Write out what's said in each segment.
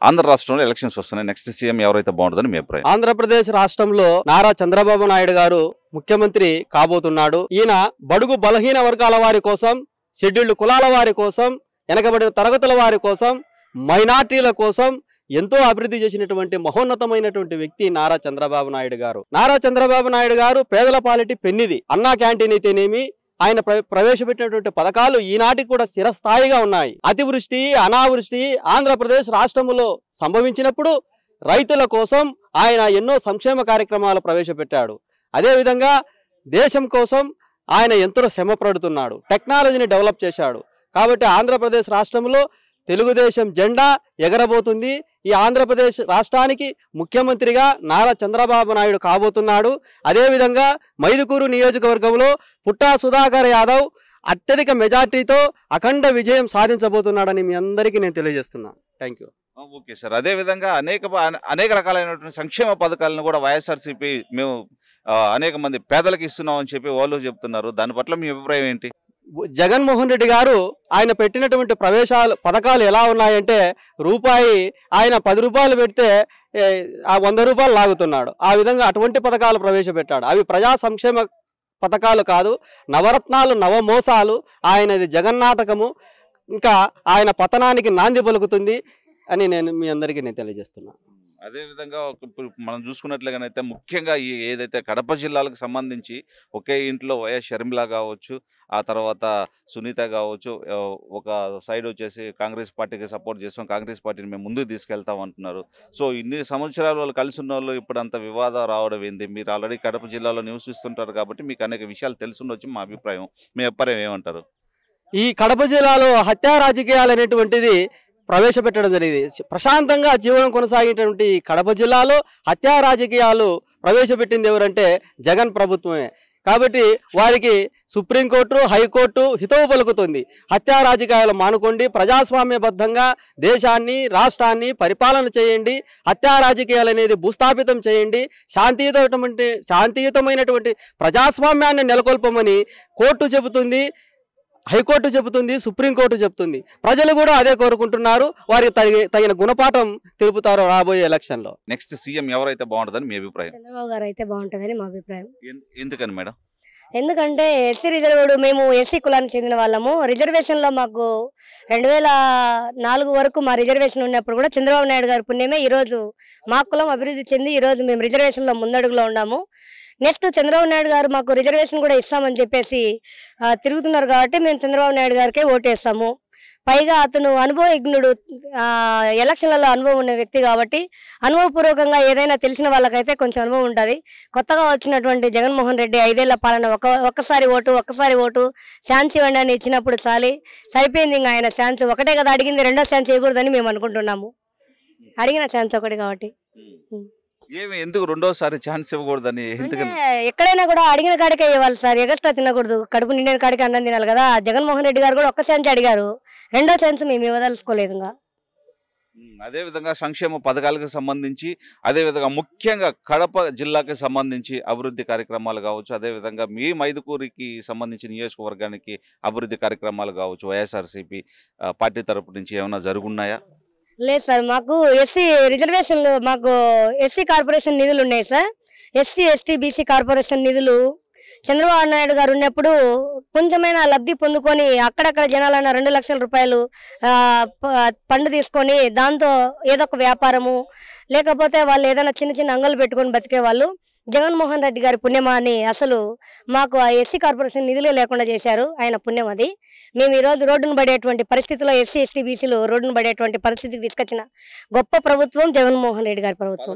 ఆంధ్ర రాష్ట్రంలో ఎలక్షన్స్ వస్తున్నాయి. Next CM ఎవరైతే బాగుంటుందని మీ అభిప్రాయం? ఆంధ్రప్రదేశ్ రాష్ట్రంలో నారా చంద్రబాబు నాయుడు గారు ముఖ్యమంత్రి కాబోతున్నాడు. ఈయన బడుగు బలహీన వర్గాల వారి కోసం, షెడ్యూల్డ్ కులాల వారి కోసం, వెనకబడిన తరగతుల వారి కోసం, మైనార్టీల కోసం ఎంతో అభివృద్ధి చేసినటువంటి మహోన్నతమైనటువంటి వ్యక్తి నారా చంద్రబాబు నాయుడు గారు. నారా చంద్రబాబు నాయుడు గారు పేదల పాలిటి పెన్నిది. అన్నా క్యాంటీన్ అయితేనేమి, ఆయన ప్రవేశపెట్టినటువంటి పథకాలు ఈనాటికి కూడా స్థిరస్థాయిగా ఉన్నాయి. అతివృష్టి, అనావృష్టి ఆంధ్రప్రదేశ్ రాష్ట్రంలో సంభవించినప్పుడు రైతుల కోసం ఆయన ఎన్నో సంక్షేమ కార్యక్రమాలు ప్రవేశపెట్టాడు. అదేవిధంగా దేశం కోసం ఆయన ఎంతో శ్రమ పడుతున్నాడు. టెక్నాలజీని డెవలప్ చేశాడు. కాబట్టి ఆంధ్రప్రదేశ్ రాష్ట్రంలో తెలుగుదేశం జెండా ఎగరబోతుంది. ఈ ఆంధ్రప్రదేశ్ రాష్ట్రానికి ముఖ్యమంత్రిగా నారా చంద్రబాబు నాయుడు కాబోతున్నాడు. అదేవిధంగా మైదుకూరు నియోజకవర్గంలో పుట్టా సుధాకర్ యాదవ్ అత్యధిక మెజార్టీతో అఖండ విజయం సాధించబోతున్నాడని మీ అందరికీ నేను తెలియజేస్తున్నాను. Thank you. Okay sir. అదేవిధంగా అనేక రకాలైనటువంటి సంక్షేమ పథకాలను కూడా వైఎస్ఆర్సీపీ మేము అనేక మంది పేదలకు ఇస్తున్నామని చెప్పి వాళ్ళు చెప్తున్నారు. దాని పట్ల మీ అభిప్రాయం ఏంటి? జగన్మోహన్ రెడ్డి గారు ఆయన పెట్టినటువంటి పథకాలు ఎలా ఉన్నాయంటే, రూపాయి ఆయన 10 రూపాయలు పెడితే ఆ 100 రూపాయలు లాగుతున్నాడు. ఆ విధంగా అటువంటి పథకాలు ప్రవేశపెట్టాడు. అవి ప్రజా సంక్షేమ పథకాలు కాదు, నవరత్నాలు, నవమోసాలు. ఆయనది జగన్నాటకము. ఇంకా ఆయన పతనానికి నాంది పలుకుతుంది అని మీ అందరికీ నేను తెలియజేస్తున్నాను. అదేవిధంగా ఇప్పుడు మనం చూసుకున్నట్లుగానైతే ముఖ్యంగా ఏదైతే కడప జిల్లాలకు సంబంధించి ఒకే ఇంట్లో వైఎస్ షర్మిల కావచ్చు, ఆ తర్వాత సునీత కావచ్చు, ఒక సైడ్ వచ్చేసి కాంగ్రెస్ పార్టీకి సపోర్ట్ చేస్తాం, కాంగ్రెస్ పార్టీని మేము ముందుకు తీసుకెళ్తాం అంటున్నారు. సో ఇన్ని సంవత్సరాలు వాళ్ళు కలిసి ఉన్న వాళ్ళు ఇప్పుడు అంత వివాదం రావడం ఏంది? మీరు ఆల్రెడీ కడప జిల్లాలో నివసిస్తుంటారు కాబట్టి మీకు అనేక విషయాలు తెలుసుండొచ్చు. మా అభిప్రాయం, మీ అభిప్రాయం ఏమంటారు? ఈ కడప జిల్లాలో హత్యా రాజకీయాలు అనేటువంటిది ప్రవేశపెట్టడం జరిగింది. ప్రశాంతంగా జీవనం కొనసాగేటువంటి కడప జిల్లాలో హత్యా రాజకీయాలు ప్రవేశపెట్టింది ఎవరంటే జగన్ ప్రభుత్వమే. కాబట్టి వారికి సుప్రీంకోర్టు, హైకోర్టు హితవు పలుకుతుంది. హత్యా రాజకీయాలు మానుకోండి, ప్రజాస్వామ్యబద్ధంగా దేశాన్ని, రాష్ట్రాన్ని పరిపాలన చేయండి. హత్యా రాజకీయాలు అనేది భూస్థాపితం చేయండి. శాంతియుతమైనటువంటి ప్రజాస్వామ్యాన్ని నెలకొల్పమని కోర్టు చెబుతుంది, హైకోర్టు చెబుతుంది, సుప్రీంకోర్టు చెబుతుంది. ప్రజలు కూడా అదే కోరుకుంటున్నారు. వారికి తగిన గుణపాఠం తెలుపుతారు రాబోయే ఎలక్షన్లో. నెక్స్ట్ సీఎం ఎవరైతే బాగుంటుందని మీ అభిప్రాయం? చంద్రబాబు గారు అయితే బాగుంటుందని మా అభిప్రాయం. ఎందుకని మేడం? ఎందుకంటే ఎస్సీ రిజర్వ్డ్, మేము ఎస్సీ కులానికి చెందిన వాళ్ళము. రిజర్వేషన్లో మాకు 2004 వరకు మా రిజర్వేషన్ ఉన్నప్పుడు కూడా చంద్రబాబు నాయుడు గారి పుణ్యమే ఈరోజు మా కులం అభివృద్ధి చెంది ఈరోజు మేము రిజర్వేషన్లో ముందడుగులో ఉన్నాము. నెక్స్ట్ చంద్రబాబు నాయుడు గారు మాకు రిజర్వేషన్ కూడా ఇస్తామని చెప్పేసి తిరుగుతున్నారు కాబట్టి మేము చంద్రబాబు నాయుడు గారికే ఓటేస్తాము. పైగా అతను అనుభవజ్ఞుడు, ఎలక్షన్లలో అనుభవం ఉన్న వ్యక్తి కాబట్టి అనుభవపూర్వకంగా ఏదైనా తెలిసిన వాళ్ళకైతే కొంచెం అనుభవం ఉంటుంది. కొత్తగా వచ్చినటువంటి జగన్మోహన్ రెడ్డి 5 ఏళ్ల పాలన ఒక్కసారి ఓటు ఛాన్స్ ఇవ్వండి అని ఇచ్చినప్పుడు సరిపోయింది. ఇంకా ఆయన ఛాన్స్ ఒకటే కదా అడిగింది, రెండో ఛాన్స్ ఇవ్వకూడదని మేము అనుకుంటున్నాము. అడిగిన ఛాన్స్ ఒకటి కాబట్టి. ఎందుకు రెండోసారి ఛాన్స్ ఇవ్వకూడదని? ఎక్కడైనా కూడా అడిగిన కాడికే ఇవ్వాలి సార్, ఎగస్ట్రా తినకూడదు. కడుపు నిండిన కాడికి అన్నం తినాలి కదా. జగన్మోహన్ రెడ్డి గారు కూడా ఒక్క ఛాన్స్ అడిగారు, రెండో ఛాన్స్ మేము ఇవ్వదలుచుకోలేదు. అదేవిధంగా సంక్షేమ పథకాలకు సంబంధించి, అదేవిధంగా ముఖ్యంగా కడప జిల్లాకి సంబంధించి అభివృద్ధి కార్యక్రమాలు కావచ్చు, అదేవిధంగా మీ మైదుకూరికి సంబంధించి నియోజకవర్గానికి అభివృద్ధి కార్యక్రమాలు కావచ్చు, వైఎస్ఆర్సీపీ పార్టీ తరపు నుంచి ఏమైనా జరుగున్నాయా? లేదు సార్, మాకు ఎస్సీ రిజర్వేషన్లు, మాకు ఎస్సీ కార్పొరేషన్ నిధులు ఉన్నాయి sir. SC ST BC corporation నిధులు చంద్రబాబు నాయుడు గారు ఉన్నప్పుడు కొంచెమైనా లబ్ధి పొందుకొని అక్కడక్కడ జనాలైనా 2 లక్షల రూపాయలు పండు తీసుకొని దాంతో ఏదో ఒక వ్యాపారము, లేకపోతే వాళ్ళు ఏదైనా చిన్న అంగళ్ళు పెట్టుకొని బతికే వాళ్ళు. జగన్మోహన్ రెడ్డి గారి పుణ్యమా అని అసలు మాకు ఆ ఎస్సీ కార్పొరేషన్ నిధులే లేకుండా చేశారు. ఆయన పుణ్యం అది. మేము ఈరోజు రోడ్డును పడేటువంటి పరిస్థితిలో ఎస్సీ ఎస్టీ బీసీలు రోడ్డును పడేటువంటి పరిస్థితికి తీసుకొచ్చిన గొప్ప ప్రభుత్వం జగన్మోహన్ రెడ్డి గారి ప్రభుత్వం.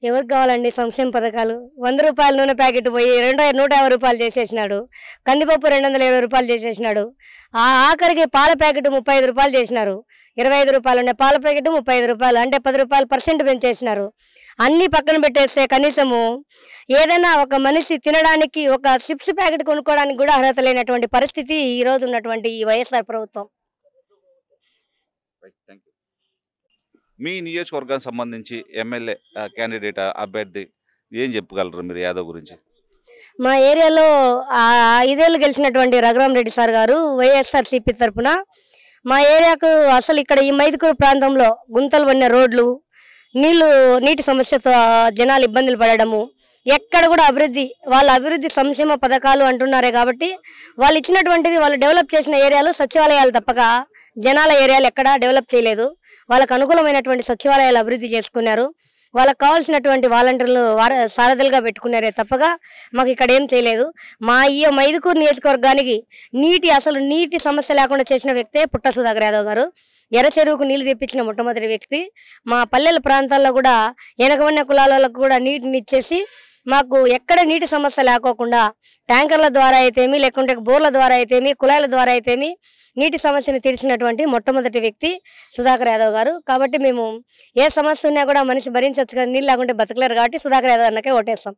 ఎవరికి కావాలండి సంక్షేమ పథకాలు? 100 రూపాయల నూనె ప్యాకెట్ పోయి 150 రూపాయలు చేసేసినాడు. కందిపప్పు 220 రూపాయలు చేసేసినాడు. ఆఖరికి పాల ప్యాకెట్ 35 రూపాయలు చేసినారు. 25 రూపాయలు ఉండే పాల ప్యాకెట్ 35 రూపాయలు, అంటే 10 రూపాయలు % పెంచేసినారు. అన్ని పక్కన పెట్టేస్తే కనీసము ఏదైనా ఒక మనిషి తినడానికి ఒక చిప్స్ ప్యాకెట్ కొనుక్కోవడానికి కూడా అర్హత లేనటువంటి పరిస్థితి ఈ రోజు ఉన్నటువంటి ఈ వైఎస్ఆర్ ప్రభుత్వం. మీ నియోజకవర్గానికి సంబంధించి ఎమ్మెల్యే క్యాండిడేట్ అభ్యర్థి ఏం చెప్పగలరు మీరు యాదవ్ గురించి? మా ఏరియాలో 5 ఏళ్ళు గెలిచినటువంటి రఘురామ్ రెడ్డి సార్ గారు వైఎస్ఆర్సీపీ తరఫున మా ఏరియాకు అసలు ఇక్కడ ఈ మైదుకూరు ప్రాంతంలో గుంతలు పడిన రోడ్లు, నీటి సమస్యతో జనాలు ఇబ్బందులు పడడము, ఎక్కడ కూడా వాళ్ళ అభివృద్ధి సంక్షేమ పథకాలు అంటున్నారే కాబట్టి వాళ్ళు ఇచ్చినటువంటిది వాళ్ళు డెవలప్ చేసిన ఏరియాలు సచివాలయాలు తప్పక జనాల ఏరియాలు ఎక్కడా డెవలప్ చేయలేదు. వాళ్ళకు అనుకూలమైనటువంటి సచివాలయాలు అభివృద్ధి చేసుకున్నారు. వాళ్ళకి కావాల్సినటువంటి వాలంటీర్లు సారథులుగా పెట్టుకున్నారే తప్పగా మాకు ఇక్కడ ఏం చేయలేదు. మా ఈ మైదుకూరు నియోజకవర్గానికి నీటి సమస్య లేకుండా చేసిన వ్యక్తే పుట్ట సుధాకర్ యాదవ్ గారు. ఎర్ర చెరువుకు నీళ్లు తెప్పించిన మొట్టమొదటి వ్యక్తి. మా పల్లెల ప్రాంతాల్లో కూడా వెనకబడిన కులాలకు కూడా నీటిని ఇచ్చేసి మాకు ఎక్కడ నీటి సమస్య లేకోకుండా ట్యాంకర్ల ద్వారా అయితేమి, లేకుంటే బోర్ల ద్వారా అయితేమి, కుళాయిల ద్వారా అయితేమి నీటి సమస్యను తీర్చినటువంటి మొట్టమొదటి వ్యక్తి సుధాకర్ యాదవ్ గారు. కాబట్టి మేము ఏ సమస్య ఉన్నా కూడా మనిషి భరించవచ్చు కదా, నీళ్ళు లేకుంటే బతకలేరు కాబట్టి సుధాకర్ యాదవ్ అన్నకే ఓటేస్తాం.